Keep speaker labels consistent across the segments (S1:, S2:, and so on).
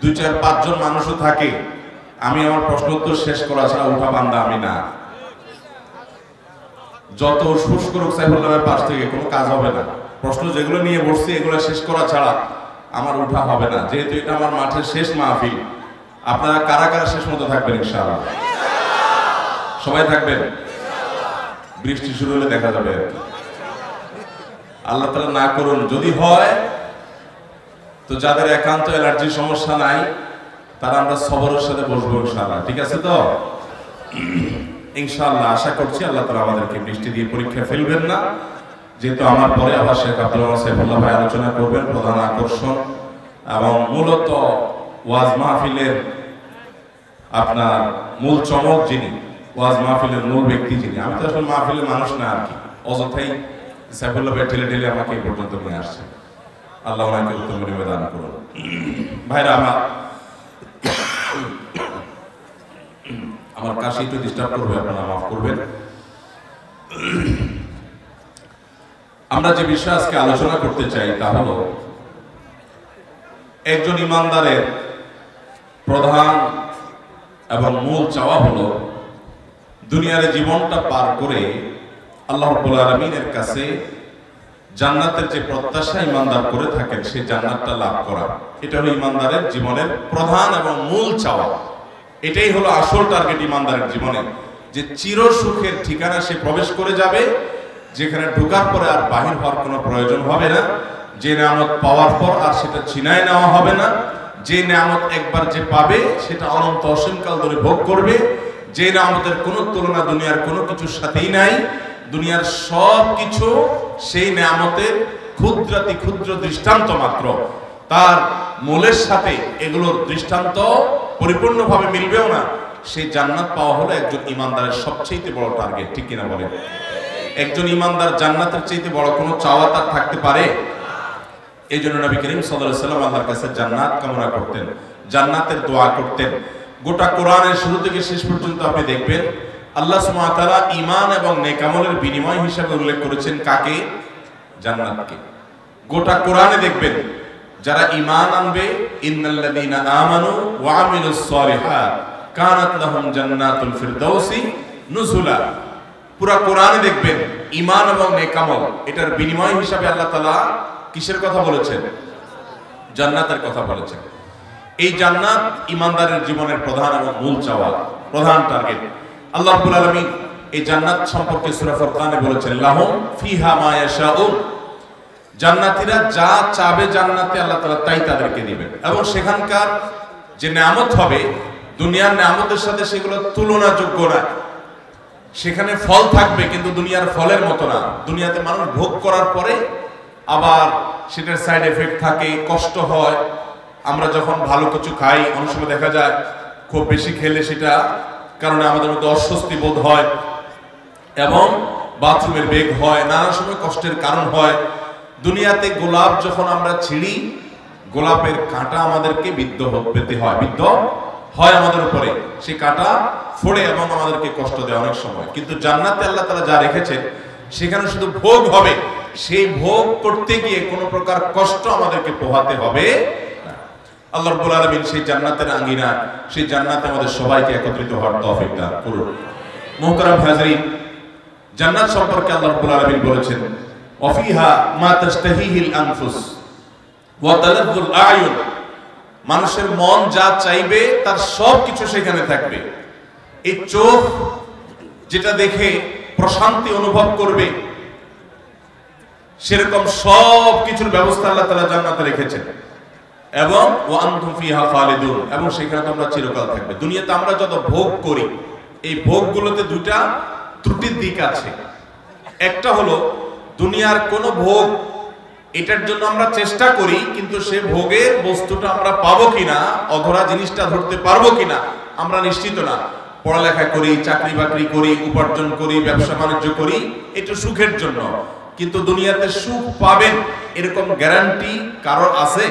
S1: দুই চার পাঁচজন মানুষও থাকে, আমি আমার প্রশ্ন উত্তর শেষ করা ছাড়া উঠা বান্দা আমি না। যত উসফুস করুক সাইফুল্লাহের পাশ থেকে কোনো কাজ হবে না। প্রশ্ন যেগুলো নিয়ে বসছি এগুলো শেষ করা ছাড়া আমার উঠা হবে না। যেহেতু এটা আমার মাঠের শেষ মাহফিল, আপনারা কারা কারা শেষ মতো থাকবেন ইনশাআল্লাহ? সবাই থাকবেন? বৃষ্টি শুরু হলে দেখা যাবে আর কি। আল্লাহ তাআলা না করুন, যদি হয় তো যাদের একান্ত অ্যালার্জির সমস্যা নাই তারা আমরা সবরের সাথে বসবো ইনশাআল্লাহ। ঠিক আছে তো? ইনশাআল্লাহ আশা করছি আল্লাহ তাআলা আমাদেরকে বৃষ্টি দিয়ে পরীক্ষা ফেলবেন না। যেহেতু আমার পরে আবার শেখ আব্দুল রহমান সাইফুল্লাহ ভাই আলোচনা করবেন, প্রধান আকর্ষণ এবং মূলত ওয়াজ মাহফিলের আপনার মূল চমক যিনি, ওয়াজ মাহফিলের মূল ব্যক্তি যিনি। আমি তো আসলে মাহফিলের মানুষ না আর কি, অযথাই সাইফুল্লাহ ভাই ঠেলে ঠেলে আমাকে এই পর্যন্ত নিয়ে আসছে। আল্লাহ ওনাকে উত্তম বিনিময় দান করুন। ভাইরা আমার কাশি একটু ডিস্টার্ব করবে, আপনারা মাফ করবেন। আমরা যে বিষয়ে আজকে আলোচনা করতে চাই তা হলো একজন ইমানদারের প্রধান এবং মূল চাওয়া হলো দুনিয়ার জীবনটা পার করে আল্লাহ রাব্বুল আলামিনের কাছে জান্নাতের যে প্রত্যাশা ইমানদার করে থাকেন সেই জান্নাতটা লাভ করা। এটা হলো ইমানদারের জীবনের প্রধান এবং মূল চাওয়া। এটাই হলো আসল টার্গেট ইমানদারের জীবনে, যে চির সুখের ঠিকানা সে প্রবেশ করে যাবে, যেখানে ঢোকার পরে আর বাহির হওয়ার কোনো প্রয়োজন হবে না, যে নিয়ামত পাওয়ার পর আর সেটা ছিনায় নেওয়া হবে না, যে নিয়ামত একবার যে পাবে সেটা অনন্ত অসীমকাল ধরে ভোগ করবে, যে নিয়ামতের কোনো তুলনা দুনিয়ার কোনো কিছুর সাথেই নাই। দুনিয়ার সব কিছু সেই নিয়ামতের ক্ষুদ্রাতি ক্ষুদ্র দৃষ্টান্ত মাত্র, তার মূলের সাথে এগুলোর দৃষ্টান্ত পরিপূর্ণভাবে মিলবেও না। সেই জান্নাত পাওয়া হলো একজন ইমানদারের সবচেয়ে বড় টার্গেট। ঠিক কিনা বলেন? একজন ইমানদার জান্নাতের চাইতে বড় কোনো চাওয়া তার থাকতে পারে? এই জন্য নবী করিম সাল্লাল্লাহু আলাইহি ওয়াসাল্লাম আল্লাহর কাছে জান্নাত কামনা করতেন, জান্নাতের দোয়া করতেন। গোটা কোরআনের শুরু থেকে শেষ পর্যন্ত আপনি দেখবেন আল্লাহ সুবহানাহু ওয়া তাআলা ঈমান এবং নেক আমলের বিনিময় হিসেবে উল্লেখ করেছেন কাকে? জান্নাতকে। গোটা কোরআনে দেখবেন যারা ঈমান আনবে, ইন্নাল্লাযীনা আমানু ওয়া আমিলুস সালিহাত কানাত লাহুম জান্নাতুল ফিরদাউসি নুজুলা। পুরা কোরআনে দেখবেন ঈমান এবং নেক আমল এটার বিনিময় হিসাবে আল্লাহ তাআলা কিসের কথা বলেছেন? জান্নাতের কথা বলেছেন। এই জান্নাত ঈমানদারের জীবনের প্রধান এবং মূল চাওয়া, প্রধান টার্গেট। আল্লাহ রাব্বুল আলামিন এই জান্নাত সম্পর্কে সূরা ফুরকানে বলেছেন, লাহুম ফিহা মা ইয়াশাউন। জান্নাতীরা যা চাবে জান্নাতে আল্লাহ তাআলা তাই তাদেরকে দিবেন, এবং সেখানকার যে নিয়ামত হবে দুনিয়ার নিয়ামতের সাথে সেগুলো তুলনাযোগ্য না। সেখানে ফল থাকবে কিন্তু দুনিয়ার ফলের মতো না। দুনিয়াতে মানুষ ভোগ করার পরে আবার সেটার সাইড এফেক্ট থাকে, কষ্ট হয়। আমরা যখন ভালো কিছু খাই অনেক সময় দেখা যায় খুব বেশি খেলে সেটা কারণে আমাদের মধ্যে অস্বস্তি বোধ হয় এবং বাথরুমের বেগ হয়, নানা সময় কষ্টের কারণ হয়। দুনিয়াতে গোলাপ যখন আমরা ছিঁড়ি, গোলাপের কাঁটা আমাদেরকে বিদ্ধ হয় আমাদের উপরে, সেই কাঁটা ফোড়ে এবং আমাদেরকে কষ্ট দেয় অনেক সময়। কিন্তু জান্নাতে আল্লাহ তাআলা যা রেখেছেন সেখানে শুধু ভোগ হবে, সেই ভোগ করতে গিয়ে কোনো প্রকার কষ্ট আমাদেরকে পোহাতে হবে না। আল্লাহ রাব্বুল আলামিন সেই জান্নাতের আঙ্গিনা, সেই জান্নাতে আমাদের সবাইকে একত্রিত হওয়ার তৌফিক দান করুন। মুহতারাম হাজরিন, জান্নাত সম্পর্কে আল্লাহ রাব্বুল আলামিন বলেছেন, ওয়াফিহা মা তাশতাহিহিল আনফুস ওয়া তালাযযুল আ'য়ুন। মানুষের মন যা চাইবে তার সব কিছু সেখানে থাকবে। এই চোখ যেটা দেখে প্রশান্তি অনুভব করবে সেরকম সব কিছুর ব্যবস্থা আল্লাহ তাআলা জান্নাতে রেখেছেন, এবং ওয়া আনতুম ফিহা খালিদুন, এবং সেখানে তোমরা চিরকাল থাকবে। দুনিয়াতে আমরা যত ভোগ করি এই ভোগগুলোতে দুটা ত্রুটির দিক আছে। একটা হলো দুনিয়ার কোনো ভোগ এটার জন্য আমরা চেষ্টা করি কিন্তু সে ভোগের বস্তুটা আমরা পাবো কিনা, অধরা জিনিসটা ধরতে পারবো কিনা আমরা নিশ্চিত না। পড়ালেখা করি, চাকরি বাকরি করি, উপার্জন করি, ব্যবসা বাণিজ্য করি, এটা সুখের জন্য। কিন্তু দুনিয়াতে সুখ পাবেন এরকম গ্যারান্টি কারোর আছে?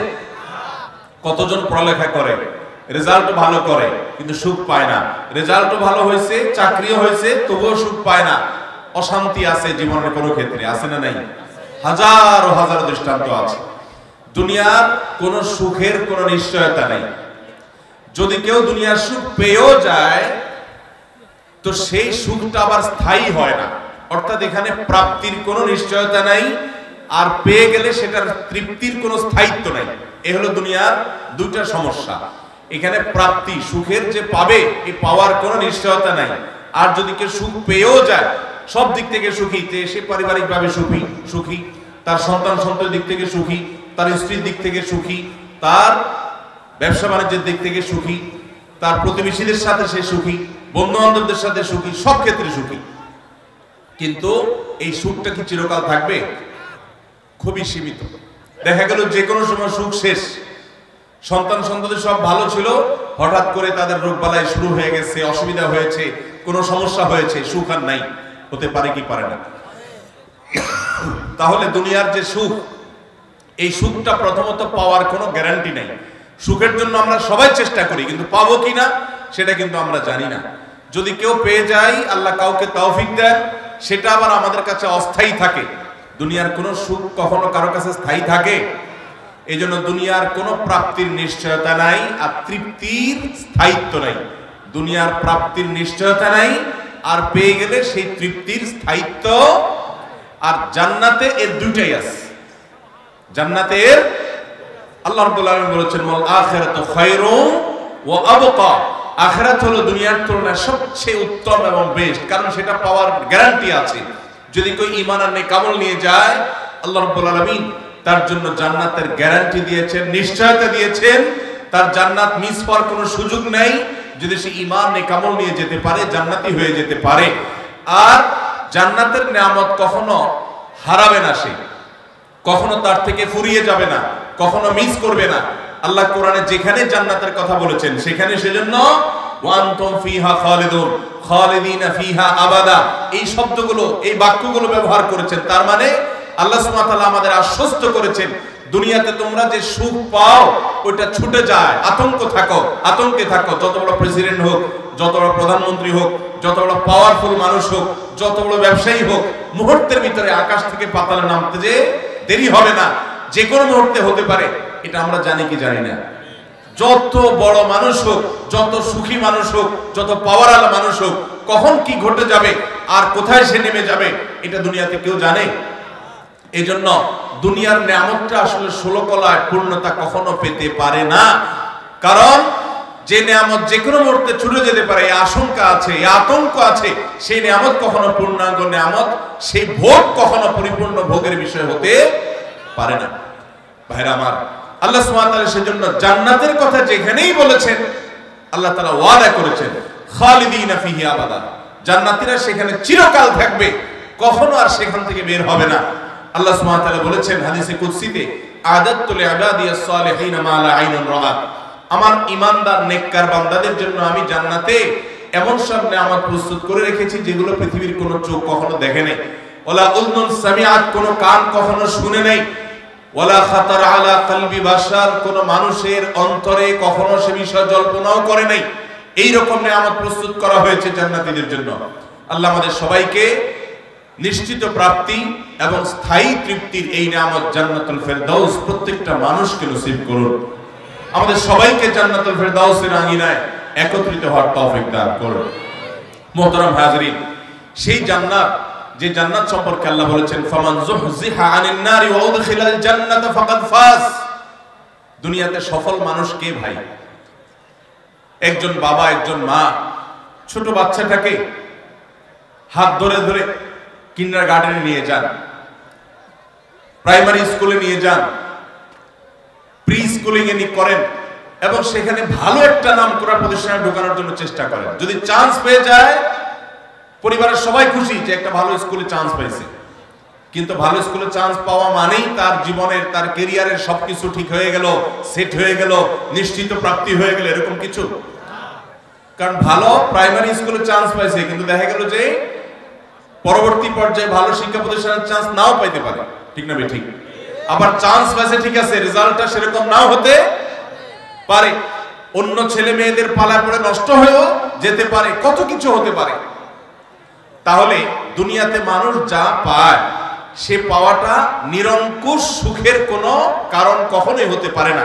S1: কতজন পড়ালেখা করে, রেজাল্ট ভালো করে কিন্তু সুখ পায় না, রেজাল্টও ভালো হয়েছে, চাকরিও হয়েছে, তবুও সুখ পায় না, অশান্তি আছে জীবনের কোনো ক্ষেত্রে, আছে না নাই? হাজারো হাজারো দৃষ্টান্ত আছে। দুনিয়ার কোনো সুখের কোনো নিশ্চয়তা নেই। যদি কেউ দুনিয়ার সুখ পেয়েও যায় তো সেই সুখটা আবার স্থায়ী হয় না, অর্থাৎ এখানে প্রাপ্তির কোনো নিশ্চয়তা নাই, আর পেয়ে গেলে সেটার তৃপ্তির কোনো স্থায়িত্ব নাই। এ হলো দুনিয়ার দুইটা সমস্যা। এখানে প্রাপ্তি, সুখের যে পাবে, এই পাওয়ার কোনো নিশ্চয়তা নাই। আর যদি কেউ সুখ পেয়েও যায়, সব দিক থেকে সুখী, সে পারিবারিকভাবে সুখী, তার সন্তান সন্ততির দিক থেকে সুখী, তার স্ত্রীর দিক থেকে সুখী, তার ব্যবসা বাণিজ্যের দিক থেকে সুখী, তার প্রতিবেশীদের সাথে সে সুখী, বন্ধু বান্ধবদের সাথে সুখী, সব ক্ষেত্রে সুখী। কিন্তু এই সুখটা কি চিরকাল থাকবে? খুবই সীমিত। দেখা গেল যে কোনো সময় সুখ শেষ, সন্তান সন্ততি সব ভালো ছিল, হঠাৎ করে তাদের রোগ বালাই শুরু হয়ে গেছে, অসুবিধা হয়েছে, কোনো সমস্যা হয়েছে, সুখ আর নাই। হতে পারে কি পারে না? তাহলে দুনিয়ার যে সুখ, এই সুখটা প্রথমত পাওয়ার কোনো গ্যারান্টি নাই। সুখের জন্য আমরা সবাই চেষ্টা করি, কিন্তু পাবো কিনা সেটা কিন্তু আমরা জানি না। যদি কেউ পেয়ে যায়, আল্লাহ কাউকে তৌফিক দেন, সেটা আবার আমাদের কাছে অস্থায়ী থাকে। দুনিয়ার কোনো সুখ কখনো কারো কাছে স্থায়ী থাকে? এই জন্য দুনিয়ার কোনো প্রাপ্তির নিশ্চয়তা নাই, আর তৃপ্তির স্থায়িত্ব নাই। দুনিয়ার প্রাপ্তির নিশ্চয়তা নাই, আর পেয়ে গেলে সেই তৃপ্তির স্থায়িত্ব। আর জান্নাতে এর দুইটাই আছে। জান্নাতে এর আল্লাহ রাব্বুল আলামিন বলেছেন, ওয়াল আখিরাতু খায়রুন ওয়া আবকা। আখিরাত হলো দুনিয়ার তুলনায় সবচেয়ে উত্তম এবং বেস্ট, কারণ সেটা পাওয়ার গ্যারান্টি আছে। যদি কেউ ঈমান আর নেক আমল নিয়ে যায়, আল্লাহ রাব্বুল আলামিন তার জন্য জান্নাতের গ্যারান্টি দিয়েছেন, নিশ্চয়তা দিয়েছেন। তার জান্নাত মিস হওয়ার কোনো সুযোগ নাই। যদি সে ঈমান নেক আমল নিয়ে যেতে পারে, জান্নাতি হয়ে যেতে পারে। আর জান্নাতের নিয়ামত কখনো হারাবে না, সে কখনো তার থেকে ফুরিয়ে যাবে না, কখনো মিস করবে না। আল্লাহ কোরআনে যেখানে জান্নাতের কথা বলেছেন, সেখানে সেজন্য ওয়ান্তুম ফিহা খালিদুন খালিদিনা ফিহা আবাদা, এই শব্দগুলো, এই বাক্যগুলো ব্যবহার করেছেন। তার মানে আল্লাহ সুবহানাহু ওয়া তাআলা আমাদের আশ্বস্ত করেছেন, দুনিয়াতে তোমরা যে সুখ পাও ওইটা ছুটে যায়, আতঙ্কে থাকো। যত বড় প্রেসিডেন্ট হোক, যত বড় প্রধানমন্ত্রী হোক, যত বড় পাওয়ারফুল মানুষ হোক, যত বড় ব্যবসায়ী হোক, মুহূর্তের ভিতরে আকাশ থেকে পাতালে নামতে যে দেরি হবে না, যে কোনো মুহূর্তে হতে পারে। এটা আমরা জানি কি জানি না? যত বড় মানুষ হোক, যত সুখী মানুষ হোক, যত পাওয়ারওয়ালা মানুষ হোক, কখন কি ঘটে যাবে আর কোথায় সে নেমে যাবে, এটা দুনিয়াতে কেউ জানে? এই জন্য দুনিয়ার নিয়ামতটা আসলে 16 কলায় পূর্ণতা কখনো পেতে পারে না। কারণ যে নিয়ামত যে কোনো মুহূর্তে ছুটে যেতে পারে, এই আশঙ্কা আছে, এই আতঙ্ক আছে, সেই নিয়ামত কখনো পূর্ণাঙ্গ নিয়ামত, সেই ভোগ কখনো পরিপূর্ণ ভোগের বিষয় হতে পারে না। ভাইরা আমার, আল্লাহ সুবহানাহু ওয়া তাআলা সেজন্য জান্নাতের কথা যেখানেই বলেছেন, আল্লাহ তাআলা ওয়াদা করেছেন খালিদিনা ফিহি আবাদা, জান্নাতীরা সেখানে চিরকাল থাকবে, কখনো আর সেখান থেকে বের হবে না। আল্লাহ সুবহানাহু ওয়া তাআলা বলেছেন হাদিসে কুদসিতে, আদাততু লিইবাদিয়াস সালিহিনা মা লা আইনুন রাআত, আমার ঈমানদার নেককার বান্দাদের জন্য আমি জান্নাতে এমন সব নিয়ামত প্রস্তুত করে রেখেছি যেগুলো পৃথিবীর কোনো চোখ কখনো দেখে নাই, ওয়ালা উযনুন সামিআত, কোনো কান কখনো শুনে নাই, ওয়ালা খাতার আলা কলবি বাশার, কোনো মানুষের অন্তরে কখনো সে বিষয় জল্পনাও করে নাই। এই রকম নিয়ামত প্রস্তুত করা হয়েছে জান্নাতীদের জন্য। আল্লাহ আমাদের সবাইকে নিশ্চিত প্রাপ্তি এবং স্থায়ী তৃপ্তির এই নিয়ামত জান্নাতুল ফেরদাউস প্রত্যেকটা মানুষকে নসিব করুন। আমাদের সবাইকে জান্নাতুল ফেরদাউসের আঙিনায় একত্রিত হওয়ার তৌফিক দান করুন। মুহতারাম হাজিরিন, সেই জান্নাত, যে জান্নাত সম্পর্কে আল্লাহ বলেছেন, ফামান যুহজিহা আনিন নারি ওয়া উদখিলাল জান্নাতা ফাকাদ ফাজ। দুনিয়াতে সফল মানুষ কে ভাই? একজন বাবা, একজন মা ছোট বাচ্চাটাকে হাত ধরে ধরে কিন্ডারগার্টেনে নিয়ে যান, প্রাইমারি স্কুলে নিয়ে যান, প্রি স্কুলিং এ করেন, এবং সেখানে ভালো একটা নামকরা প্রতিষ্ঠানে ঢোকানোর জন্য চেষ্টা করেন। যদি চান্স পেয়ে যায়, পরিবারের সবাই খুশি যে একটা ভালো স্কুলে চান্স পাইছে। কিন্তু ভালো স্কুলে চান্স পাওয়া মানেই তার জীবনের, তার ক্যারিয়ারের সবকিছু ঠিক হয়ে গেল, সেট হয়ে গেল, নিশ্চিত প্রাপ্তি হয়ে গেল, এরকম কিছু। কারণ ভালো প্রাইমারি স্কুলে চান্স পাইছে, কিন্তু দেখা গেল যে পরবর্তী পর্যায়ে ভালো শিক্ষা প্রতিষ্ঠানের চান্স নাও পাইতে পারে, ঠিক না ঠিক? আবার চান্স পাইছে, ঠিক আছে, রেজাল্টটা সেরকম নাও হতে পারে, অন্য ছেলে মেয়েদের পালা পড়ে নষ্ট হয়েও যেতে পারে, কত কিছু হতে পারে। তাহলে দুনিয়াতে মানুষ যা পায়, সে পাওয়াটা নিরঙ্কুশ সুখের কোনো কারণ কখনোই হতে পারে না।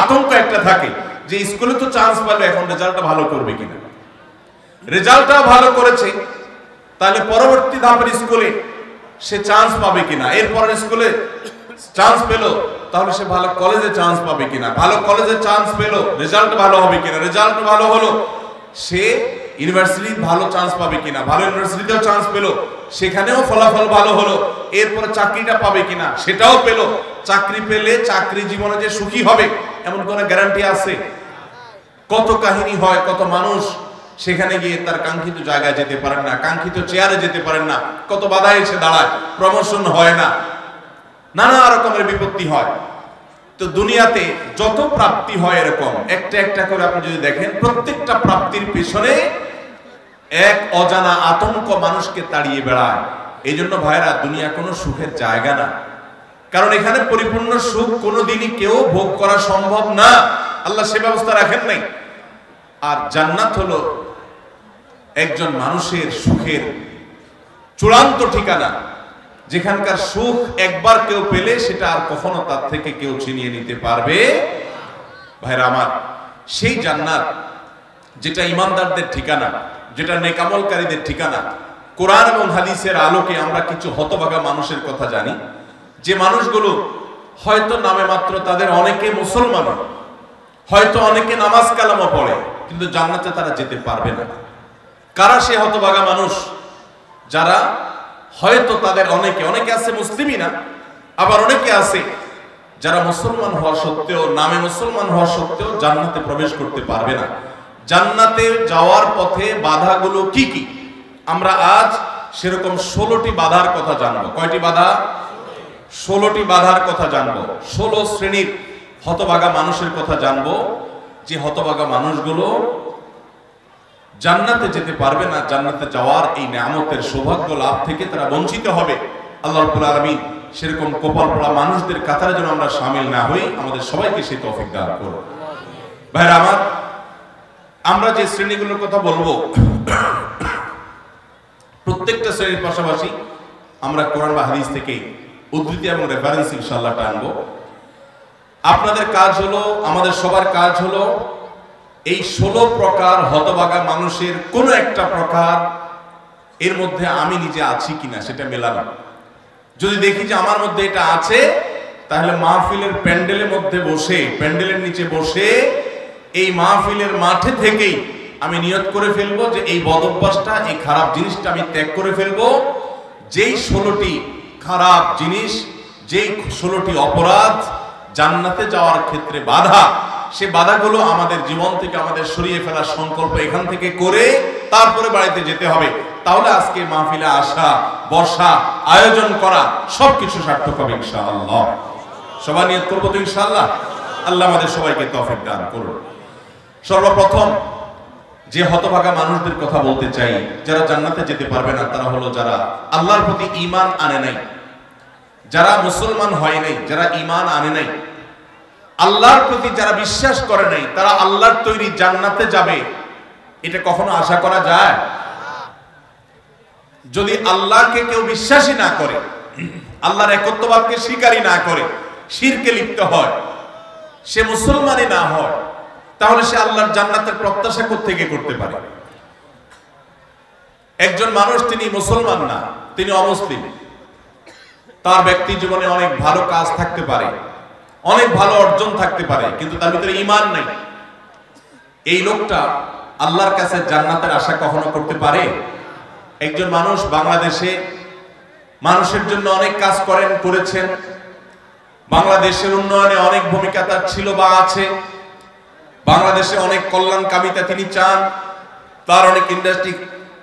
S1: আতঙ্ক একটা থাকে যে স্কুলে তো চান্স পেলো, এখন রেজাল্টটা ভালো করবে কিনা। রেজাল্টটা ভালো করেছে, তাহলে পরবর্তী ধাপের স্কুলে সে চান্স পাবে কিনা। এরপরের স্কুলে চান্স পেলো, তাহলে সে ভালো কলেজে চান্স পাবে কিনা। ভালো কলেজে চান্স পেলো, রেজাল্ট ভালো হবে কিনা। রেজাল্ট ভালো হলো, সে ইউনিভার্সিটি ভালো চান্স পাবে কিনা। ভালো ইউনিভার্সিটিতেও চান্স পেলো, সেখানেও ফলাফল ভালো হলো। এরপরে চাকরিটা পাবে কিনা, সেটাও পেলো। চাকরি পেলে চাকরি জীবনে যে সুখী হবে এমন কোন গ্যারান্টি আছে? কত কাহিনী হয়, কত মানুষ সেখানে গিয়ে তার কাঙ্ক্ষিত জায়গায় যেতে পারেন না, কাঙ্ক্ষিত চেয়ারে যেতে পারেন না, কত বাধা এসে দাঁড়ায়, প্রমোশন হয় না, নানা রকমের বিপত্তি হয়। তো দুনিয়াতে যত প্রাপ্তি হয় এরকম একটা একটা করে আপনি যদি দেখেন, প্রত্যেকটা প্রাপ্তির পেছনে এক অজানা আতঙ্ক মানুষকে তাড়িয়ে বেড়ায়। এই জন্য ভাইরা, দুনিয়া কোনো সুখের জায়গা না, কারণ এখানে পরিপূর্ণ সুখ কোনোদিনই কেউ ভোগ করা সম্ভব না, আল্লাহ সে ব্যবস্থা রাখেন নাই। আর জান্নাত হলো একজন মানুষের সুখের চূড়ান্ত ঠিকানা, যেখানকার সুখ একবার কেউ পেলে সেটা আর কখনো তার থেকে কেউ ছিনিয়ে নিতে পারবে। ভাইরা আমার, সেই জান্নাত যেটা ইমানদারদের ঠিকানা, যেটা নেকামলকারীদের ঠিকানা, কোরআন এবং হাদিসের আলোকে আমরা কিছু হতভাগা মানুষের কথা জানি, যে মানুষগুলো হয়তো নামে মাত্র তাদের অনেকে মুসলমান, হয়তো অনেকে নামাজ কালামও পড়ে, কিন্তু জান্নাতে তারা যেতে পারবে না। কারা সে হতভাগা মানুষ? যারা হয়তো তাদের অনেকে আছে মুসলিমই না, আবার অনেকে আছে যারা মুসলমান হওয়া সত্ত্বেও, নামে মুসলমান হওয়া সত্ত্বেও জান্নাতে প্রবেশ করতে পারবে না। জান্নাতে যাওয়ার পথে বাধাগুলো কি কি, আমরা আজ সেরকম 16টি বাধার কথা জানবো। কয়টি বাধা? 16টি বাধার কথা জানবো। 16 শ্রেণীর হতভাগা মানুষের কথা জানবো, যে হতভাগা মানুষগুলো জান্নাতে যেতে পারবে না। জান্নাতে যাওয়ার এই নিয়ামতের সৌভাগ্য লাভ থেকে তারা বঞ্চিত হবে। আল্লাহ রাব্বুল আলামিন সেরকম কপাল পোড়া মানুষদের কাতারে যেন আমরা শামিল না হই, আমাদের সবাইকে সেই তৌফিক দান করুন। ভাইরা আমার, আমরা যে শ্রেণীগুলোর কথা বলবো, প্রত্যেকটা শ্রেণীর পাশাপাশি আমরা কোরআন বা হাদিস থেকে উদ্ধৃতি এবং রেফারেন্স ইনশাআল্লাহ টানবো। আপনাদের কাজ হলো, আমাদের সবার কাজ হলো, এই 16 প্রকার হতভাগা মানুষের কোন একটা প্রকার এর মধ্যে আমি নিজে আছি কিনা সেটা মেলানো। যদি দেখি যে আমার মধ্যে এটা আছে, তাহলে মাহফিলের প্যান্ডেলের মধ্যে বসে, প্যান্ডেলের নিচে বসে এই মাহফিলের মাঠে থেকেই আমি নিয়ত করে ফেলবো যে এই বদ অভ্যাসটা, এই খারাপ জিনিসটা আমি ত্যাগ করে ফেলবো। যেই 16টি খারাপ জিনিস, যেই 16টি অপরাধ জান্নাতে যাওয়ার ক্ষেত্রে বাধা, সে বাধাগুলো আমাদের জীবন থেকে আমাদের সরিয়ে ফেলার সংকল্প এখান থেকে করে তারপরে বাড়িতে যেতে হবে। তাহলে আজকে মাহফিলে আসা, বসা, আয়োজন করা সবকিছু সার্থক হবে ইনশাআল্লাহ। সবাই নিয়ত করবো তো ইনশাআল্লাহ। আল্লাহ আমাদের সবাইকে তৌফিক দান করুন। সর্বপ্রথম যে হতভাগা মানুষদের কথা বলতে চাই, যারা জান্নাতে যেতে পারবে না, তারা হলো যারা আল্লাহর প্রতি ঈমান আনে নাই, যারা মুসলমান হয় নাই, যারা ঈমান আনে নাই, আল্লাহর প্রতি যারা বিশ্বাস করে নাই, তারা আল্লাহর তৈরি জান্নাতে যাবে এটা কখনো আশা করা যায়? যদি আল্লাহকে কেউ বিশ্বাসই না করে, আল্লাহর একত্ববাদকে স্বীকারই না করে, শিরকে লিপ্ত হয়, সে মুসলমানই না হয়, তাহলে সে আল্লাহর জান্নাতের প্রত্যাশা কোত্থেকে করতে পারে? একজন মানুষ তিনি মুসলমান না, তিনি অমুসলিম, তার ব্যক্তি জীবনে অনেক ভালো কাজ থাকতে পারে, অনেক ভালো অর্জন থাকতে পারে, কিন্তু তার ভিতরে ঈমান নেই। এই লোকটা আল্লাহর কাছে জান্নাতের আশা কখনো করতে পারে? একজন মানুষ বাংলাদেশে মানুষের জন্য অনেক কাজ করেছেন, বাংলাদেশের উন্নয়নে অনেক ভূমিকা তার ছিল বা আছে, বাংলাদেশে অনেক কল্যাণকামিতা তিনি চান, তার অনেক ইন্ডাস্ট্রি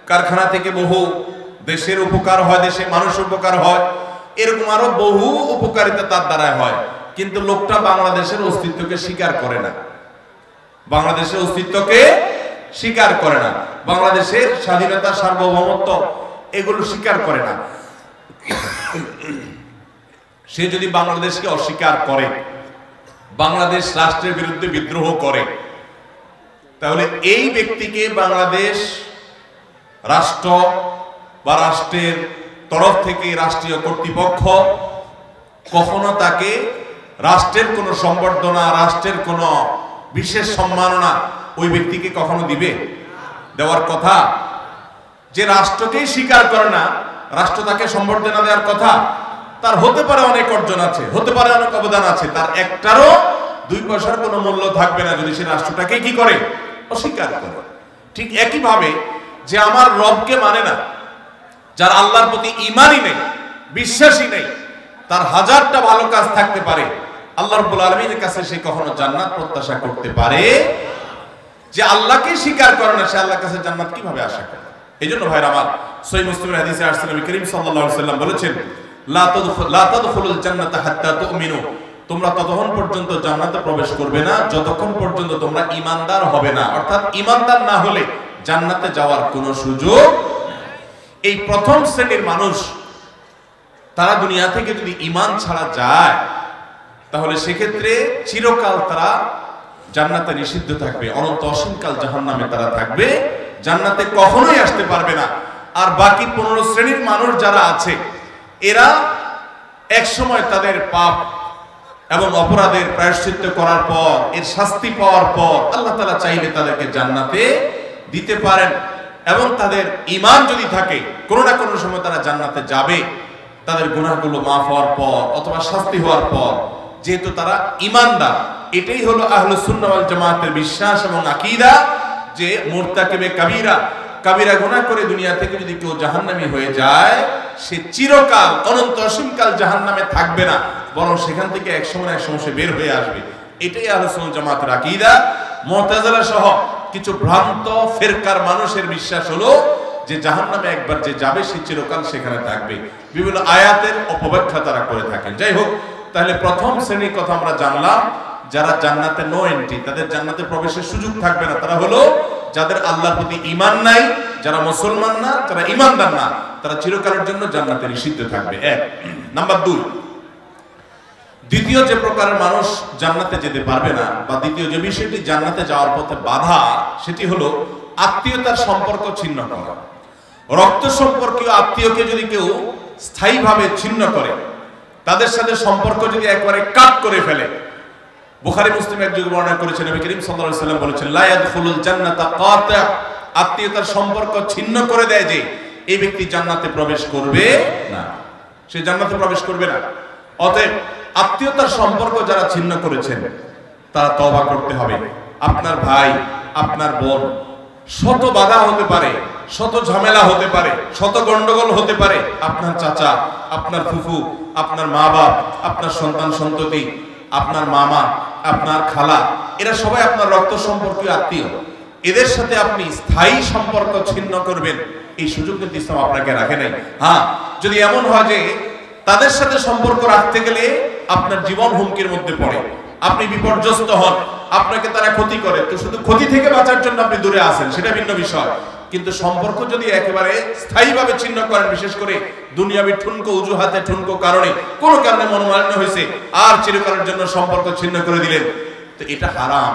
S1: কারখানা থেকে বহু দেশের উপকার হয়, দেশে মানুষ উপকার হয়, এরকম আরো বহু উপকারিতা তার দ্বারা হয়, কিন্তু লোকটা বাংলাদেশের অস্তিত্বকে স্বীকার করে না, বাংলাদেশের অস্তিত্বকে স্বীকার করে না, বাংলাদেশের স্বাধীনতা, সার্বভৌমত্ব এগুলো স্বীকার করে না। সে যদি বাংলাদেশকে অস্বীকার করে, বাংলাদেশ রাষ্ট্রের বিরুদ্ধে বিদ্রোহ করে, তাহলে এই ব্যক্তিকে বাংলাদেশ রাষ্ট্র বা রাষ্ট্রের তরফ থেকে রাষ্ট্রীয় কর্তৃপক্ষ কখনো তাকে রাষ্ট্রের কোনো সম্বর্ধনা, রাষ্ট্রের কোনো বিশেষ সম্মাননা ওই ব্যক্তিকে কখনো দিবে? দেওয়ার কথা। যে রাষ্ট্রকেই স্বীকার করে না, রাষ্ট্র তাকে সম্বর্ধনা দেওয়ার কথা? তার হতে পারে অনেক অর্জন আছে, হতে পারে অনেক অবদান আছে, তার একটারও 2 পয়সার কোনো মূল্য থাকবে না যদি সে রাষ্ট্রটাকে কি করে? অস্বীকার করে। ঠিক একই ভাবে যে আমার রবকে মানে না, যার আল্লাহর প্রতি ঈমানই নেই, বিশ্বাসই নেই, তার হাজারটা ভালো কাজ থাকতে পারে, আল্লাহ রাব্বুল আলামিনের কাছে সে কখনো জান্নাত প্রত্যাশা করতে পারে? যে আল্লাহকে স্বীকার করে না, সে আল্লাহর কাছে জান্নাত কিভাবে আশা করে? এইজন্য ভাইরা আমার, সহিহ মুসলিমের হাদিসে আসছে, নবী করিম সাল্লাল্লাহু আলাইহি ওয়াসাল্লাম বলেছেন, লা তাদখুলুল জান্নাতা হাত্তা তুমিনু, তোমরা ততক্ষণ পর্যন্ত জান্নাতে প্রবেশ করবে না যতক্ষণ পর্যন্ত তোমরা ঈমানদার হবে না। অর্থাৎ ঈমানদার না হলে জান্নাতে যাওয়ার কোনো সুযোগ। এই প্রথম শ্রেণীর মানুষ, তারা দুনিয়া থেকে যদি ঈমান ছাড়া যায়, তাহলে সেক্ষেত্রে চিরকাল তারা জান্নাতে নিষিদ্ধ থাকবে, অনন্ত অসীমকাল জাহান্নামে তারা থাকবে, জান্নাতে কখনোই আসতে পারবে না। আর বাকি 15 শ্রেণীর মানুষ যারা আছে, এরা এক সময় তাদের পাপ এবং অপরাধের প্রায়শ্চিত্ত করার পর, এর শাস্তি পাওয়ার পর আল্লাহ তাআলা চাইলে তাদেরকে জান্নাতে দিতে পারেন। এবং তাদের ঈমান যদি থাকে, কোনো না কোনো সময় তারা জান্নাতে যাবে, তাদের গুনাহগুলো মাফ হওয়ার পর অথবা শাস্তি হওয়ার পর, যেহেতু তারা ঈমানদার। এটাই হলো আহলুস সুন্নাহ ওয়াল জামাতের বিশ্বাস এবং আকীদা, যে মুরতাকিবে কাবীরা, কাবীরা গুনাহ করে দুনিয়া থেকে যদি কেউ জাহান্নামী হয়ে যায়, সে চিরকাল অনন্ত অসীমকাল জাহান্নামে থাকবে না, বরং সেখান থেকে এক সময় সে বের হয়ে আসবে। এটাই আহলুস সুন্নাহ ওয়াল জামাতের আকীদা। মুতাজিলা সহ কিছু ভ্রান্ত ফিরকার মানুষের বিশ্বাস হলো যে জাহান্নামে একবার যে যাবে সে চিরকাল সেখানে থাকবে। বিভিন্ন আয়াতের অপব্যাখ্যা তারা করে থাকেন। যাই হোক, তাহলে প্রথম শ্রেণীর কথা আমরা জানলাম, যারা জান্নাতে নো এন্ট্রি, তাদের জান্নাতে প্রবেশের সুযোগ থাকবে না, তারা হলো যাদের আল্লাহর প্রতি ঈমান নাই, যারা মুসলমান না, যারা ঈমানদার না, তারা চিরকালের জন্য জান্নাতে নিষিদ্ধ থাকবে। 1 নাম্বার 2, দ্বিতীয় যে প্রকারের মানুষ জান্নাতে যেতে পারবে না, বা দ্বিতীয় যে বিষয়টি জান্নাতে যাওয়ার পথে বাধা, সেটি হলো আত্মীয়তার সম্পর্ক ছিন্ন করা। রক্ত সম্পর্কীয় আত্মীয়কে যদি কেউ স্থায়ীভাবে ছিন্ন করে, তাদের সাথে সম্পর্ক যদি একবারে কাট করে ফেলে, বুখারী মুসলিম এক যুগে বর্ণনা করেছেন, নবী করিম সাল্লাল্লাহু আলাইহি ওয়াসাল্লাম বলেছেন, লা ইয়াদখুলুল জান্নাতা কাতি', আত্মীয়তার সম্পর্ক ছিন্ন করে দেয় যে এই ব্যক্তি জান্নাতে প্রবেশ করবে না, সে জান্নাতে প্রবেশ করবে না। অতএব আত্মীয়তার সম্পর্ক যারা ছিন্ন করেছেন, তারা তওবা করতে হবে। আপনার ভাই, আপনার বোন, শত বাধা হতে পারে, শত ঝামেলা হতে পারে, শত গন্ডগোল হতে পারে, আপনার চাচা, আপনার ফুফু, আপনার মা বাপ, আপনার সন্তান সন্ততি, আপনার মামা, আপনার খালা, এরা সবাই আপনার রক্ত সম্পর্কীয় আত্মীয়। এদের সাথে আপনি স্থায়ী সম্পর্ক ছিন্ন করবেন, এই সুযোগ কিন্তু ইসলাম আপনাকে রাখে নাই। হ্যাঁ, যদি এমন হয় যে তাদের সাথে সম্পর্ক রাখতে গেলে আপনার জীবন হুমকির মধ্যে পড়ে, আপনি বিপর্যস্ত হন, আপনাকে তারা ক্ষতি করে, তো শুধু ক্ষতি থেকে বাঁচার জন্য আপনি দূরে আসেন, সেটা ভিন্ন বিষয়। কিন্তু সম্পর্ক যদি একেবারে স্থায়ীভাবে ছিন্ন করেন, বিশেষ করে দুনিয়াবি ঠুনকো অজুহাতে, ঠুনকো কারণে, কোনো কারণে মনোমালিন্য হয়েছে, আর চিরকালের জন্য সম্পর্ক ছিন্ন করে দিলেন, তো এটা হারাম।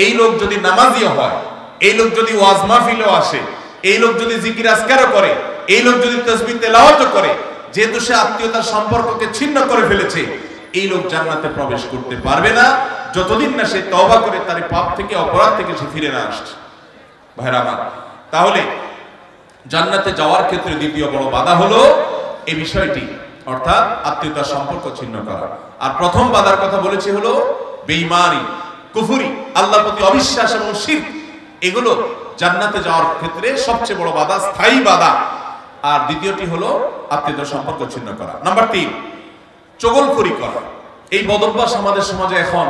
S1: এই লোক যদি নামাজিও হয়, এই লোক যদি ওয়াজ মাহফিলেও আসে, এই লোক যদি জিকির আজকারও করে, এই লোক যদি তাসবিহ তেলাওয়াতও করে, যেহেতু সে আত্মীয়তার সম্পর্ককে ছিন্ন করে ফেলেছে, এই লোক জান্নাতে প্রবেশ করতে পারবে না যতদিন না সে তওবা করে তার পাপ থেকে, অপরাধ থেকে সে ফিরে না আসছে। ভাইরা আমার, তাহলে জান্নাতে যাওয়ার ক্ষেত্রে দ্বিতীয় বড় বাধা হলো এই বিষয়টি, অর্থাৎ আত্মীয়তার সম্পর্ক ছিন্ন করা। আর প্রথম বাধার কথা বলেছি হলো বেঈমানি, কুফরি, আল্লাহর প্রতি অবিশ্বাস এবং শিরক। এগুলো জান্নাতে যাওয়ার ক্ষেত্রে সবচেয়ে বড় বাধা, স্থায়ী বাধা। আর দ্বিতীয়টি হলো আত্মীয়তার সম্পর্ক ছিন্ন করা। নাম্বার 3, চগলখড়ি করা। এই বদভ্যাস আমাদের সমাজে এখন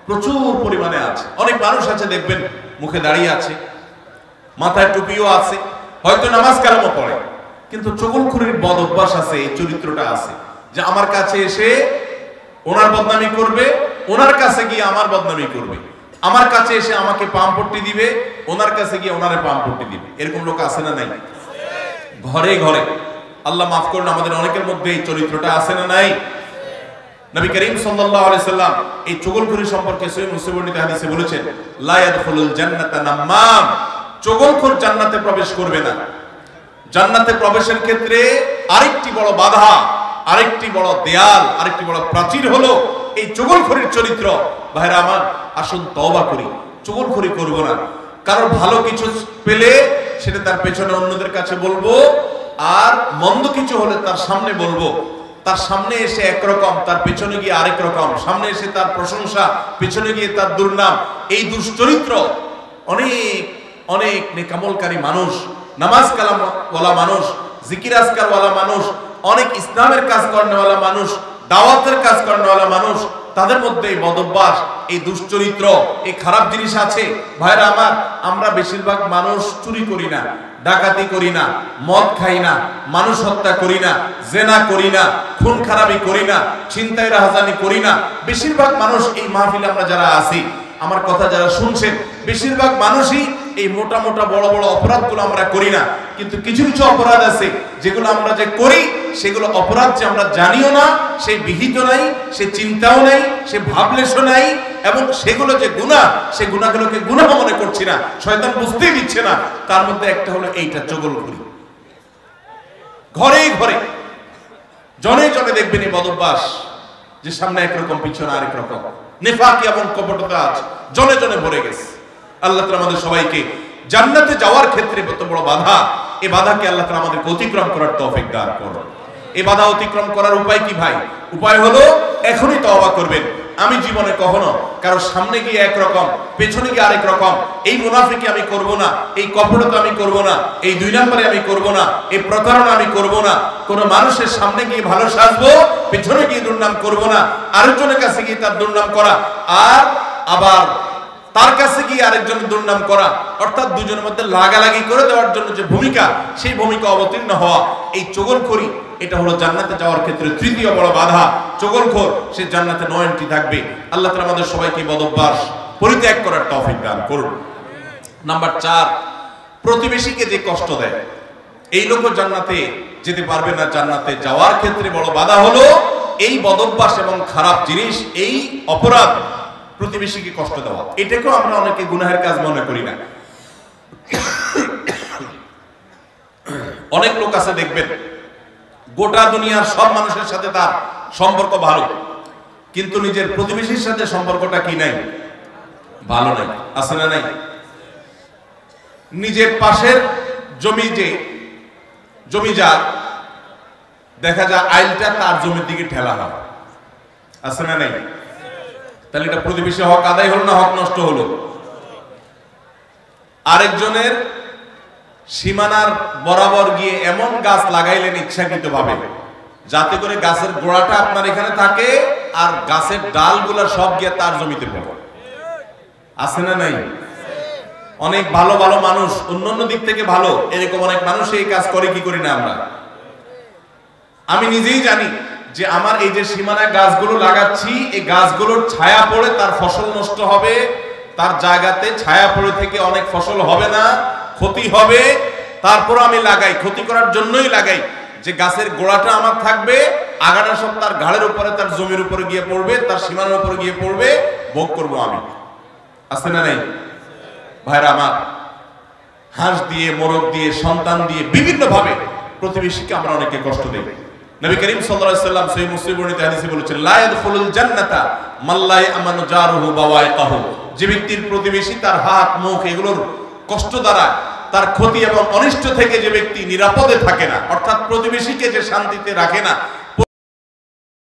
S1: প্রচুর পরিমাণে আছে। অনেক মানুষ আছে দেখবেন মুখে দাঁড়িয়ে আছে, মাথায় টুপিও আছে, হয়তো নামাজ কালামও পড়ে, কিন্তু চগলখড়ির বদভ্যাস আছে, এই চরিত্রটা আছে যে আমার কাছে এসে ওনার বদনামি করবে, ওনার কাছে গিয়ে আমার বদনামি করবে, আমার কাছে এসে আমাকে পামপট্টি দিবে, ওনার কাছে গিয়ে ওনারে পামপট্টি দিবে। এরকম লোক আছে না নাই? ঘরে ঘরে। আল্লাহ মাফ করুন, আমাদের অনেকের মধ্যে এই চরিত্রটা আছে না নাই? নবী করিম সাল্লাল্লাহু আলাইহি সাল্লাম এই চগলখড়ি সম্পর্কে সহিহ মুসলিম বর্ণিত হাদিসে বলেছেন, লা ইয়াদখুলুল জান্নাতা নাম্মাম, চগলখড় জান্নাতে প্রবেশ করবে না। জান্নাতে প্রবেশের ক্ষেত্রে আরেকটি বড় বাধা, আরেকটি বড় দেয়াল, আরেকটি বড় প্রাচীর হলো এই চগলখড়ির চরিত্র। ভাইরা আমার, আসুন তওবা করি, চগলখড়ি করব না। কারণ ভালো কিছু পেলে সেটা তার পেছনে অন্যদের কাছে বলবো, আর মন্দ কিছু হলে তার সামনে বলবো। তার সামনে এসে একরকম, তার পেছনে গিয়ে আরেক রকম, সামনে এসে তার প্রশংসা, পেছনে গিয়ে তার দুর্নাম। এই দুশ্চরিত্র অনেক অনেক নেকামলকারী মানুষ, নামাজ কালাম ওয়ালা মানুষ, জিকির আজকার ওয়ালা মানুষ, অনেক ইসলামের কাজ করেনওয়ালা মানুষ, দাওয়াতের কাজ করেনওয়ালা মানুষ, তাদের মধ্যে এই বদভ্যাস, এই দুশ্চরিত্র, এই খারাপ জিনিস আছে। ভাইরা আমার, আমরা বেশিরভাগ মানুষ চুরি করি না, ডাকাতি করি না, মদ খাই না, মানুষ হত্যা করি না, জেনা করি না, খুন খারাপি করি না, ছিনতাই রাহাজানি করি না। বেশিরভাগ মানুষ এই মাহফিলে আমরা যারা আছি, আমার কথা যারা শুনছেন, বেশিরভাগ মানুষই এই মোটা মোটা বড় বড় অপরাধগুলো আমরা করি না। কিন্তু কিছু কিছু অপরাধ আছে যেগুলো আমরা যে করি, সেগুলো অপরাধ যে আমরা জানিও না, সে বিহিত নাই, সে চিন্তাও নাই, সে ভাবলেশও নাই, এবং সেগুলো যে গুনাহ, সে গুনাহগুলোকে গুনাহ মনে করছি না, শয়তান বুঝতেই দিচ্ছে না। তার মধ্যে একটা হলো এইটা, চগলখড়ি। ঘরে ঘরে জনে জনে দেখবেন এই বদভ্যাস, যে সামনে একরকম পিছনে আরেক রকম, নেফাকি এবং কপটতা আছে, জনে জনে ভরে গেছে। আল্লাহ তাআলা আমাদের সবাইকে জান্নাতে যাওয়ার ক্ষেত্রে কত বড় বাধা, এই বাধাকে আল্লাহ তাআলা আমাদেরকে অতিক্রম করার তৌফিক দান করুন। এই বাধা অতিক্রম করার উপায় কি ভাই? উপায় হলো এখনই তওবা করবেন। আমি জীবনে কখনো কারো সামনে গিয়ে একরকম, পেছনে গিয়ে আরেক রকম, এই মুনাফিকি আমি করব না, এই কপটতা আমি করব না, এই 2 নম্বরে আমি করব না, এই প্রতারণা আমি করব না। কোন মানুষের সামনে গিয়ে ভালো সাজবো, পেছনে গিয়ে দুর্নাম করব না, আরেকজনের কাছে গিয়ে তার দুর্নাম করা, আর আবার তার কাছে গিয়ে আরেকজনের দুর্নাম করা, অর্থাৎ দুজনের মধ্যে লাগালাগি করে দেওয়ার জন্য যে ভূমিকা, সেই ভূমিকা অবতীর্ণ হওয়া, এই চগলখড়ি, এটা হলো জান্নাতে যাওয়ার ক্ষেত্রে তৃতীয় বড় বাধা। চগলখোর, সে জান্নাতে নো এন্ট্রি থাকবে। আল্লাহ তাআলা আমাদের সবাইকে বদভ্যাস পরিত্যাগ করার তৌফিক দান করুন। নাম্বার 4, প্রতিবেশীকে যে কষ্ট দেয়, এই লোকও জান্নাতে যেতে পারবে না। জান্নাতে যাওয়ার ক্ষেত্রে বড় বাধা হলো এই বদভ্যাস এবং খারাপ জিনিস, এই অপরাধ, প্রতিবেশীকে কষ্ট দেওয়া। এটাকেও আমরা অনেকে গুনাহের কাজ মনে করি না। অনেক লোক আছে দেখবেন, গোটা দুনিয়ার সব মানুষের সাথে তার সম্পর্ক ভালো, কিন্তু নিজের প্রতিবেশীর সাথে সম্পর্কটা কি নাই? ভালো নাই। আছে না নাই? নিজের পাশের জমি যা দেখা যায়, আইলটা তার জমির দিকে ঠেলা হয়। আছে না নাই? তাহলে এটা প্রতিবেশী হক আদায় হলো না হক নষ্ট হলো? আরেকজনের সীমানার বরাবর গিয়ে এমন গাছ লাগাইলেন ইচ্ছাকৃতভাবে, যাতে করে গাছের গোড়াটা আপনার এখানে থাকে আর গাছের ডালগুলা সব গিয়ে তার জমিতে পড়ে। আছে না নাই? অনেক ভালো ভালো মানুষ, অন্যান্য দিক থেকে ভালো, এরকম অনেক মানুষ এই কাজ করে, কি করি না আমরা? আমি নিজেই জানি যে আমার এই যে সীমানায় গাছগুলো লাগাচ্ছি, এই গাছগুলোর ছায়া পড়ে তার ফসল নষ্ট হবে, তার জায়গাতে ছায়া পড়ে থেকে অনেক ফসল হবে না, ক্ষতি হবে। তারপর আমি লাগাই, ক্ষতি করার জন্যই লাগাই, যে গাছের গোড়াটা আমার থাকবে, আগাটা সব তার ঘাড়ের উপরে, তার জমির উপরে গিয়ে পড়বে, তার সীমানার উপরে গিয়ে পড়বে, ভোগ করবো আমি। আছে না নাই? ভাইরা আমার, হাঁস দিয়ে, মোরগ দিয়ে, সন্তান দিয়ে, বিভিন্ন ভাবে প্রতিবেশীকে আমরা অনেকে কষ্ট দেই। নবী করিম সাল্লাল্লাহু আলাইহি ওয়াসাল্লাম সহিহ মুসলিম বর্ণিত হাদিসে বলেছেন, লা ইয়াদখুলুল জান্নাতা মান লা ইয়ামানু জারুহু বাওয়াইকাহু। যে ব্যক্তির প্রতিবেশী তার হাত, মুখ এগুলোর কষ্ট দ্বারা, তার ক্ষতি এবং অনিষ্ট থেকে যে ব্যক্তি নিরাপদে থাকে না, অর্থাৎ প্রতিবেশীকে যে শান্তিতে রাখে না,